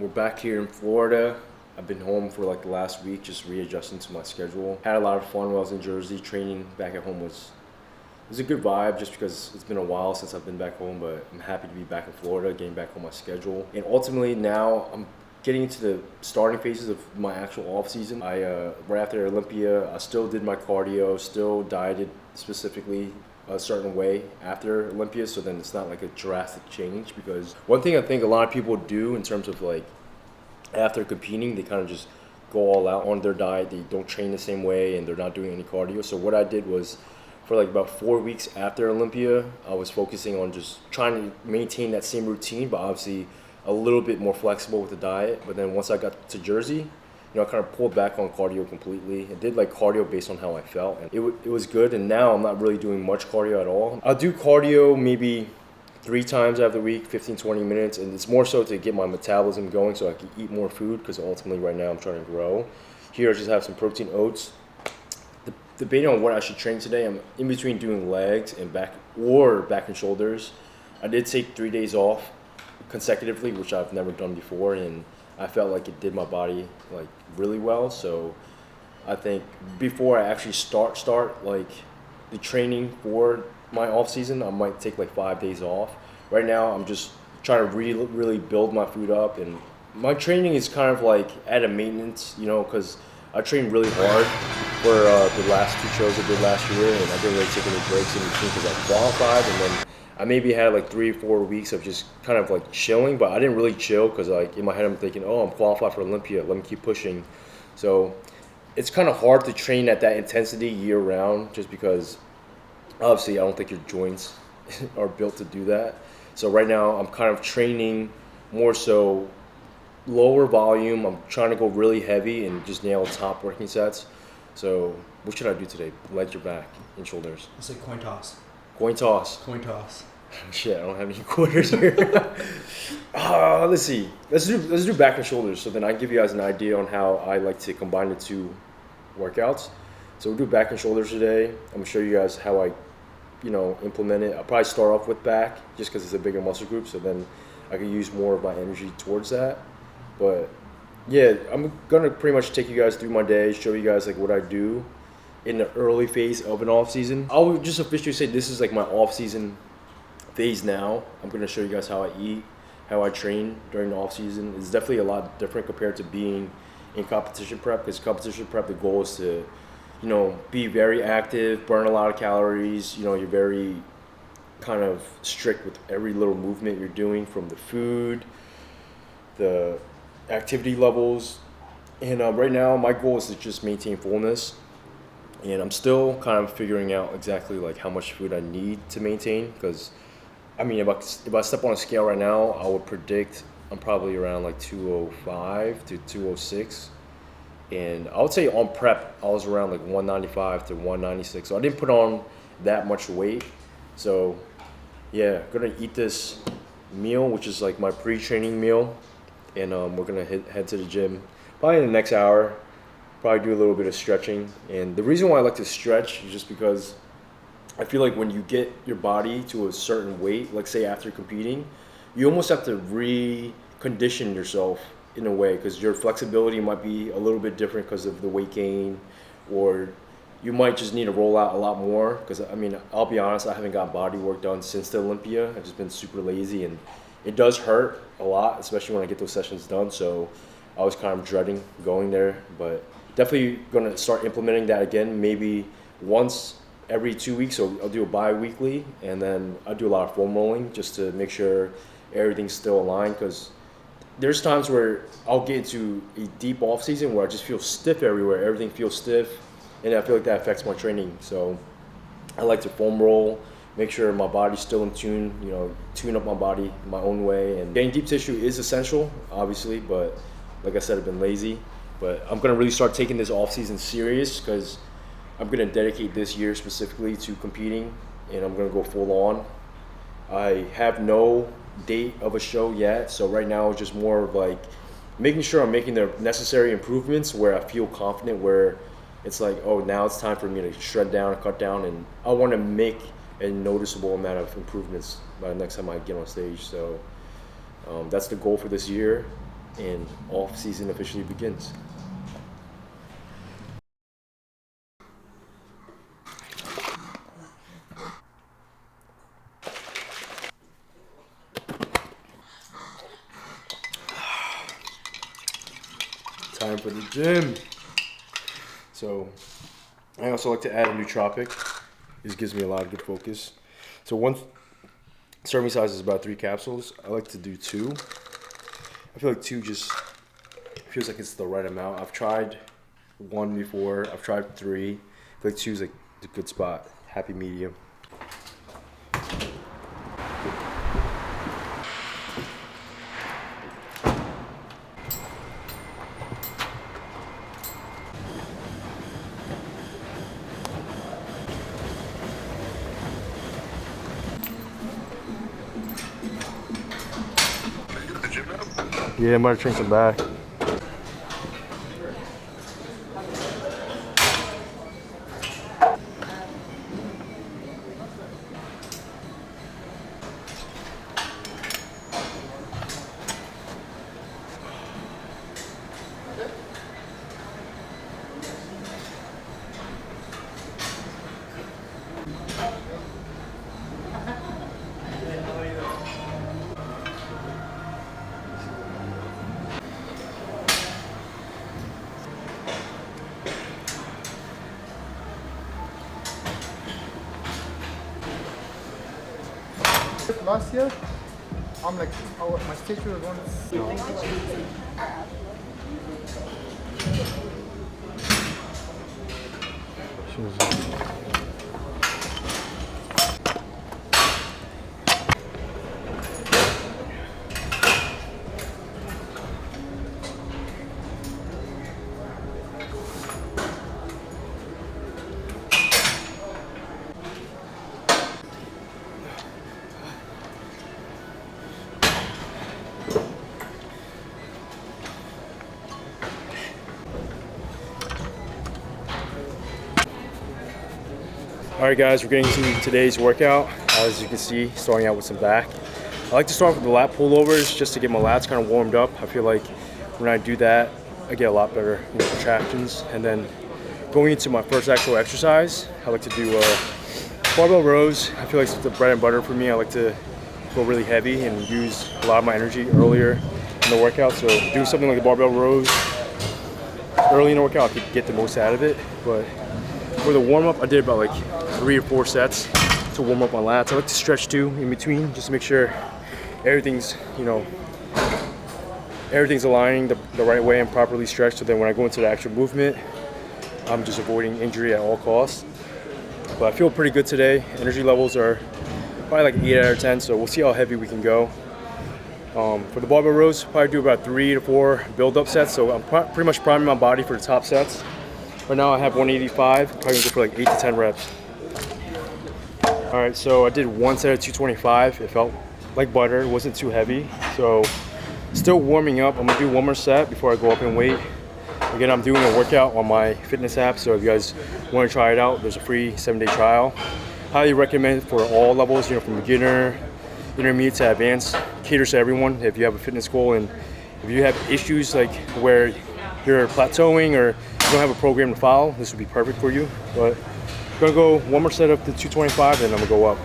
We're back here in Florida. I've been home for like the last week, just readjusting to my schedule. Had a lot of fun while I was in Jersey. Training back at home was a good vibe, just because it's been a while since I've been back home. But I'm happy to be back in Florida, getting back on my schedule. And ultimately now I'm getting into the starting phases of my actual off season. Right after Olympia, I still did my cardio, still dieted specifically a certain way after Olympia, so then it's not like a drastic change. Because one thing I think a lot of people do in terms of like after competing, they kind of just go all out on their diet. They don't train the same way and they're not doing any cardio. So what I did was, for like about 4 weeks after Olympia, I was focusing on just trying to maintain that same routine, but obviously a little bit more flexible with the diet. But then once I got to Jersey, I kind of pulled back on cardio completely. I did like cardio based on how I felt, and it was good. And now I'm not really doing much cardio at all. I'll do cardio maybe 3 times out of the week, 15-20 minutes, and it's more so to get my metabolism going so I can eat more food, because ultimately right now I'm trying to grow. Here I just have some protein oats. Debating on what I should train today. I'm in between doing legs and back and shoulders. I did take 3 days off consecutively, which I've never done before, and I felt like it did my body like really well. So I think before I actually start like the training for my off season, I might take like 5 days off. Right now I'm just trying to really build my food up, and my training is kind of like at a maintenance, because I trained really hard for the last 2 shows I did last year, and I didn't really take any breaks in between because I qualified, and then I maybe had like 3 or 4 weeks of just kind of like chilling, but I didn't really chill because like in my head I'm thinking, oh, I'm qualified for Olympia, let me keep pushing. So it's kind of hard to train at that intensity year round, just because obviously I don't think your joints are built to do that. So right now I'm kind of training more so lower volume. I'm trying to go really heavy and just nail top working sets. So what should I do today? Legs or back and shoulders? Let's say coin toss. Coin toss. Coin toss. Shit, I don't have any quarters here. Let's see. Let's do back and shoulders. So then I give you guys an idea on how I like to combine the 2 workouts. So we'll do back and shoulders today. I'm gonna show you guys how I, implement it. I'll probably start off with back just because it's a bigger muscle group. So then I can use more of my energy towards that. But yeah, I'm gonna pretty much take you guys through my day, show you guys like what I do in the early phase of an off season. I'll just officially say this is like my off season phase now. I'm gonna show you guys how I eat, how I train during the off season. It's definitely a lot different compared to being in competition prep, because competition prep, the goal is to, be very active, burn a lot of calories. You're very kind of strict with every little movement you're doing, from the food, the activity levels. And right now my goal is to just maintain fullness, and I'm still kind of figuring out exactly like how much food I need to maintain, because if I step on a scale right now, I would predict I'm probably around like 205 to 206, and I would say on prep I was around like 195 to 196, so I didn't put on that much weight. So yeah, gonna eat this meal, which is like my pre-training meal, and we're gonna head to the gym probably in the next hour. Probably do a little bit of stretching. And the reason why I like to stretch is just because I feel like when you get your body to a certain weight, like say after competing, you almost have to recondition yourself in a way, because your flexibility might be a little bit different because of the weight gain, or you might just need to roll out a lot more. Because I'll be honest, I haven't got body work done since the Olympia. I've just been super lazy, and it does hurt a lot, especially when I get those sessions done. So I was kind of dreading going there, but definitely going to start implementing that again, maybe once every 2 weeks. So I'll do a bi-weekly, and then I do a lot of foam rolling just to make sure everything's still aligned, because there's times where I'll get into a deep off season where I just feel stiff everywhere. Everything feels stiff, and I feel like that affects my training. So I like to foam roll, make sure my body's still in tune, tune up my body my own way. And getting deep tissue is essential, obviously, but like I said, I've been lazy. But I'm gonna really start taking this off season serious, because I'm gonna dedicate this year specifically to competing, and I'm gonna go full on. I have no date of a show yet, so right now it's just more of like making sure I'm making the necessary improvements where I feel confident, where it's like, oh, now it's time for me to shred down, cut down, and I want to make a noticeable amount of improvements by the next time I get on stage. So that's the goal for this year. and off season officially begins. Time for the gym. So I also like to add a nootropic. This gives me a lot of good focus. So one serving size is about 3 capsules. I like to do 2. I feel like 2 just feels like it's the right amount. I've tried 1 before. I've tried 3. I feel like 2 is like the good spot. Happy medium. Yeah, I'm gonna drink some back. Last year, I'm like, oh, my stage was once. All right, guys, we're getting to today's workout. As you can see, starting out with some back. I like to start with the lat pullovers just to get my lats kind of warmed up. I feel like when I do that, I get a lot better contractions. And then going into my first actual exercise, I like to do barbell rows. I feel like it's the bread and butter for me. I like to go really heavy and use a lot of my energy earlier in the workout. So doing something like the barbell rows early in the workout, I could get the most out of it. But for the warm-up, I did about like 3 or 4 sets to warm up my lats. I like to stretch too in between, just to make sure everything's, everything's aligning the right way and properly stretched. So then when I go into the actual movement, I'm just avoiding injury at all costs. But I feel pretty good today. Energy levels are probably like 8 out of 10, so we'll see how heavy we can go. For the barbell rows, probably do about 3 to 4 build-up sets. So I'm pretty much priming my body for the top sets. Right now I have 185, probably gonna go for like 8 to 10 reps. All right, so I did 1 set of 225. It felt like butter, it wasn't too heavy. So still warming up. I'm gonna do 1 more set before I go up in weight. Again, I'm doing a workout on my fitness app, so if you guys wanna try it out, there's a free 7-day trial. Highly recommend it for all levels, from beginner, intermediate to advanced. Caters to everyone. If you have a fitness goal and if you have issues like where you're plateauing or you don't have a program to follow, this would be perfect for you. But I'm gonna go 1 more set up to 225 and then I'm gonna go up.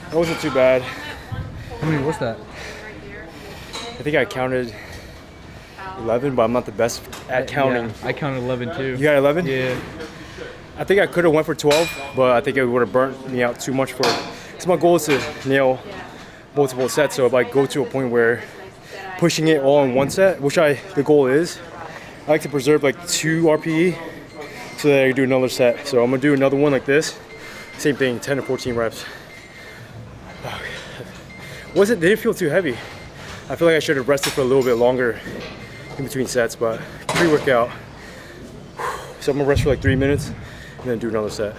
That wasn't too bad. I mean, what's that? I think I counted 11, but I'm not the best at counting. Yeah, I counted 11 too. You got 11? Yeah. I think I could have went for 12, but I think it would have burnt me out too much so my goal is to nail multiple sets. So if I go to a point where pushing it all in one set, which the goal is. I like to preserve like 2 RPE so that I can do another set. So I'm gonna do another one like this. Same thing, 10 to 14 reps. They didn't feel too heavy. I feel like I should have rested for a little bit longer in between sets, but pre-workout. So I'm gonna rest for like 3 minutes and then do another set.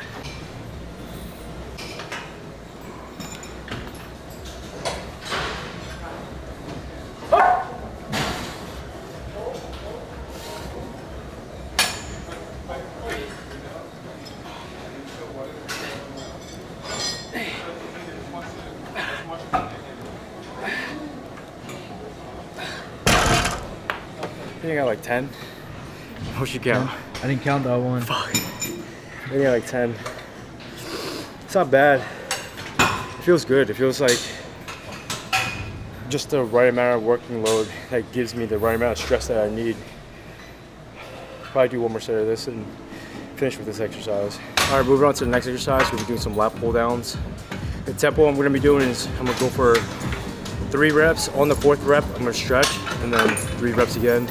I think I got like 10. What should count? I didn't count that one. Fuck. I think I got like 10. It's not bad. It feels good. It feels like just the right amount of working load that gives me the right amount of stress that I need. Probably do one more set of this and finish with this exercise. All right, moving on to the next exercise. We'll be doing some lat pull downs. The tempo I'm gonna be doing is I'm gonna go for 3 reps. On the 4th rep, I'm gonna stretch, and then 3 reps again.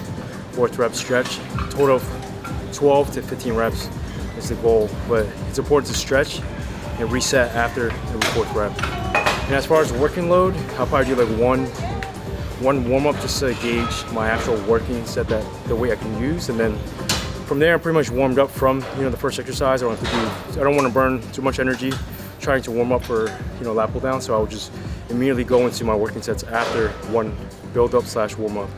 4th rep stretch. Total of 12 to 15 reps is the goal, but it's important to stretch and reset after every 4th rep. And as far as working load, I'll probably do like one warm up just to gauge my actual working set, that the weight I can use, and then from there I'm pretty much warmed up from the first exercise. I don't want to burn too much energy trying to warm up for lat pull down, so I will just immediately go into my working sets after one build up / warm up.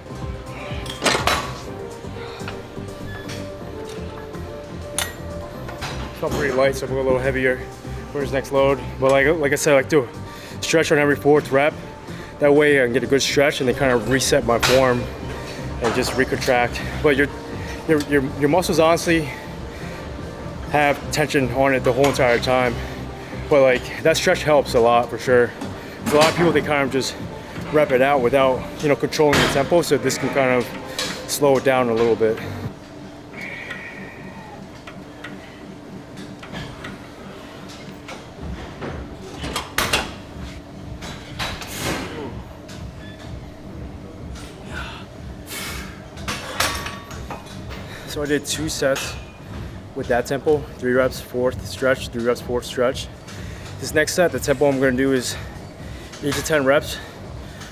Felt pretty light, so I'm going a little heavier for his next load. But like I said, I like to stretch on every 4th rep. That way I can get a good stretch and then kind of reset my form and just recontract. But your muscles honestly have tension on it the whole entire time. But like that stretch helps a lot for sure. There's a lot of people, they kind of just rep it out without controlling the tempo, so this can kind of slow it down a little bit. So I did 2 sets with that tempo, 3 reps, 4th stretch, 3 reps, 4th stretch. This next set, the tempo I'm gonna do is 8 to 10 reps,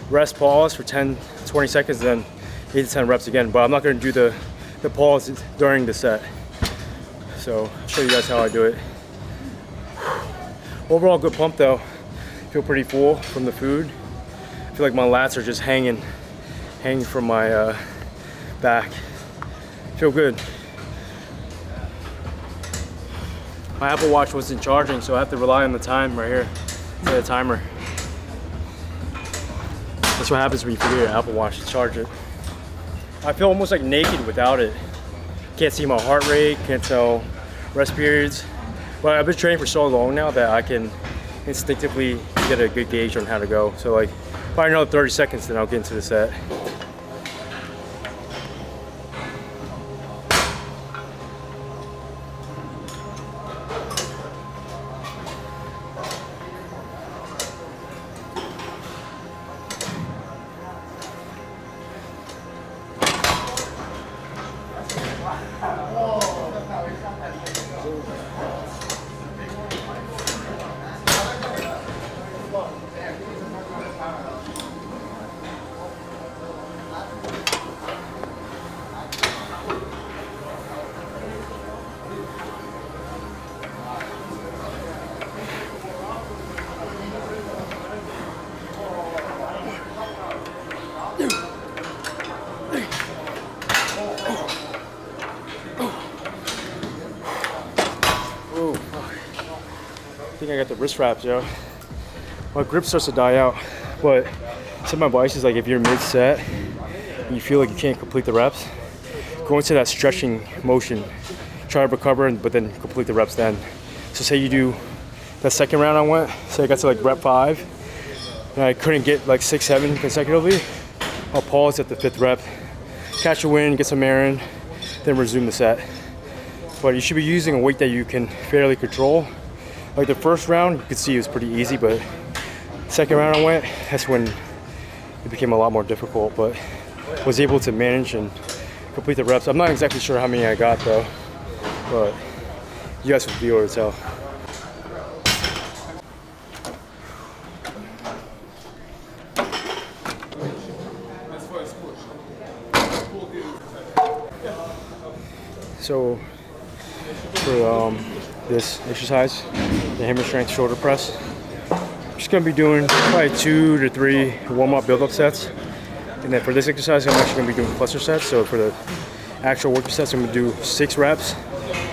rest, pause for 10, 20 seconds, then 8 to 10 reps again. But I'm not gonna do the pause during the set. So I'll show you guys how I do it. Overall good pump though. Feel pretty full from the food. I feel like my lats are just hanging from my back. Feel good. My Apple Watch wasn't charging, so I have to rely on the time right here. Set a timer. That's what happens when you forget your Apple Watch to charge it. I feel almost like naked without it. Can't see my heart rate, can't tell rest periods. But I've been training for so long now that I can instinctively get a good gauge on how to go. So like probably another 30 seconds, then I'll get into the set. I think I got the wrist wraps, yo. My grip starts to die out, but some of my advice is like if you're mid-set and you feel like you can't complete the reps, go into that stretching motion. Try to recover, but then complete the reps then. So say you do that second round I went, say I got to like rep 5, and I couldn't get like 6, 7 consecutively, I'll pause at the 5th rep, catch a wind, get some air in, then resume the set. But you should be using a weight that you can fairly control. Like the first round, you could see it was pretty easy, but second round I went, that's when it became a lot more difficult, but was able to manage and complete the reps. I'm not exactly sure how many I got though, but you guys will be able to tell. So for this exercise, the hammer strength shoulder press, I'm just gonna be doing probably 2 to 3 warm-up build-up sets. And then for this exercise, I'm actually gonna be doing cluster sets. So for the actual working sets, I'm gonna do 6 reps,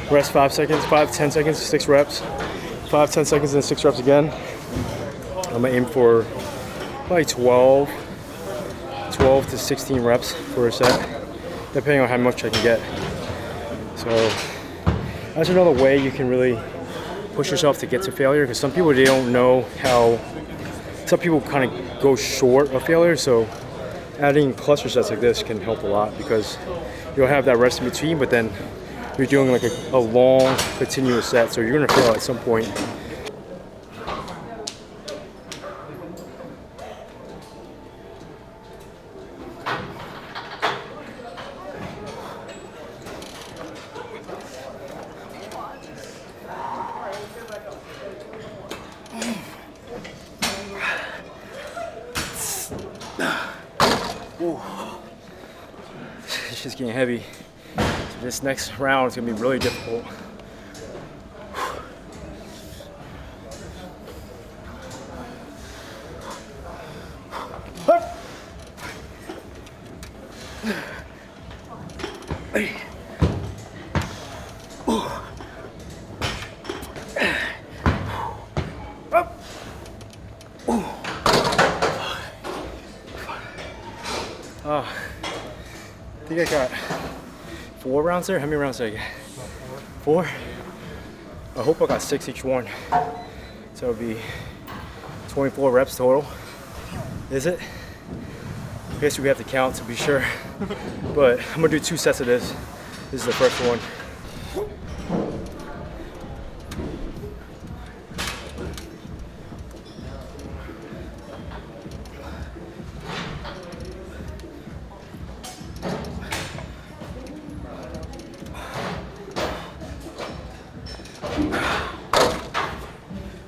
rest 5 seconds, 5-10 seconds, 6 reps, 5-10 seconds, and 6 reps again. I'm gonna aim for probably 12 to 16 reps for a set, depending on how much I can get. So that's another way you can really push yourself to get to failure, because some people, they don't know how, some people kind of go short of failure. So adding cluster sets like this can help a lot, because you'll have that rest in between, but then you're doing like a long continuous set, so you're gonna fail at some point. It's just getting heavy. So this next round is gonna be really difficult. I think I got 4 rounds there. How many rounds did I get? 4? I hope I got 6 each one. So it'll be 24 reps total. Is it? I guess we have to count to be sure. But I'm gonna do 2 sets of this. This is the first one.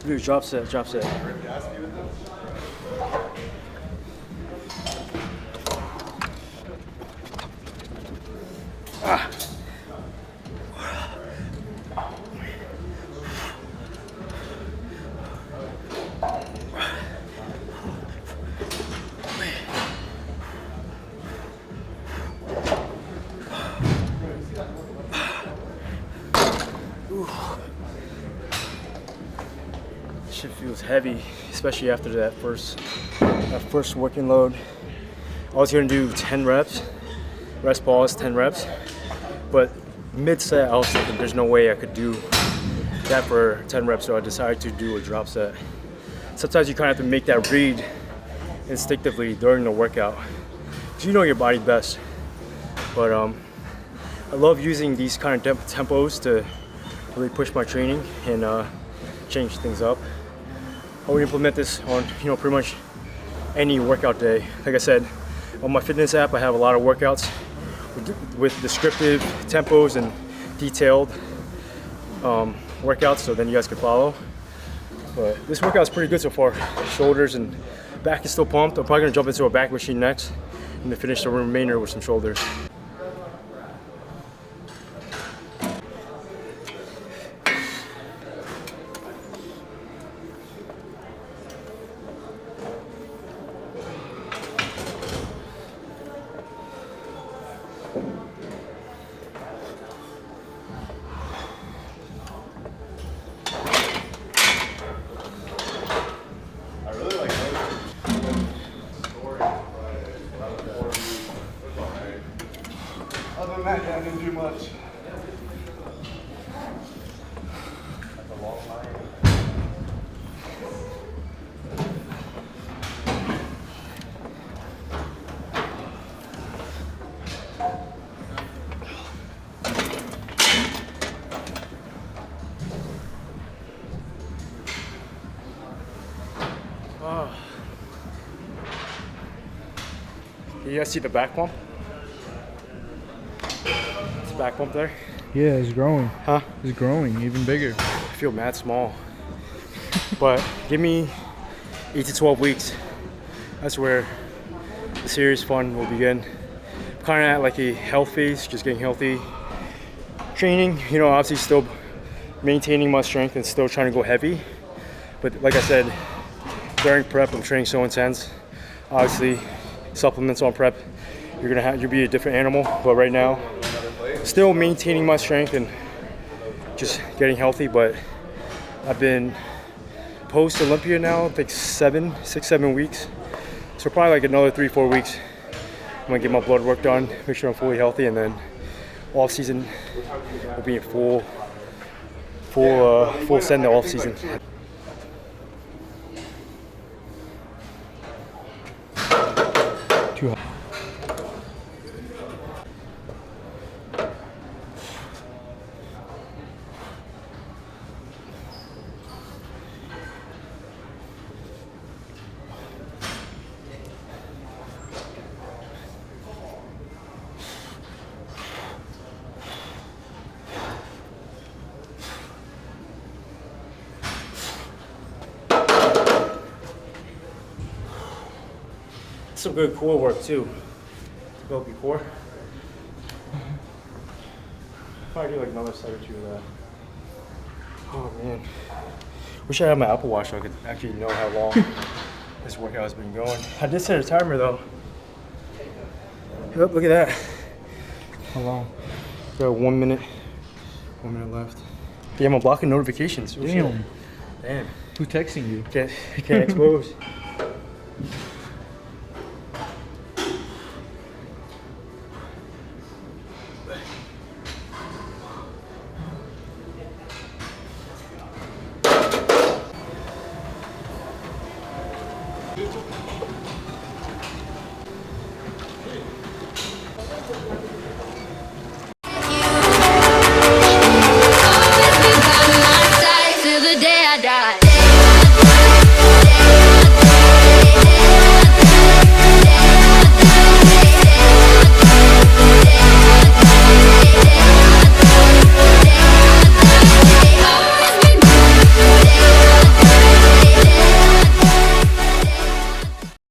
Do drop set, drop set. Ah. Shit feels heavy, especially after that first working load. I was gonna do 10 reps, rest pause, 10 reps, but mid-set I was thinking there's no way I could do that for 10 reps, so I decided to do a drop set. Sometimes you kind of have to make that read instinctively during the workout, because you know your body best. But I love using these kind of tempos to really push my training and change things up. I would implement this on, pretty much any workout day. Like I said, on my fitness app, I have a lot of workouts with descriptive tempos and detailed workouts, so then you guys can follow. But this workout's pretty good so far. Shoulders and back is still pumped. I'm probably gonna jump into a back machine next and then finish the remainder with some shoulders. Other than that, I didn't do much. You guys see the back bump? It's a back bump there. Yeah, it's growing. Huh? It's growing even bigger. I feel mad small. But give me 8 to 12 weeks. That's where the serious fun will begin. Kind of at like a health phase, just getting healthy. Training, you know, obviously still maintaining my strength and still trying to go heavy. But like I said, during prep, I'm training so intense. Obviously, supplements on prep, you'll be a different animal. But right now, still maintaining my strength and just getting healthy. But I've been post Olympia now, I think 6, 7 weeks. So probably like another 3, 4 weeks. I'm gonna get my blood work done, make sure I'm fully healthy, and then off season will be in full send the off season. Too hot. Some good core work too. Develop your core. Probably do like another set or two of that. Oh man. Wish I had my Apple Watch so I could actually know how long this workout has been going. I did set a timer though. Yep, look at that. How long? Got 1 minute. 1 minute left. Yeah, I'm blocking notifications. Oh, Damn. shit. Damn. Who's texting you? Can't expose.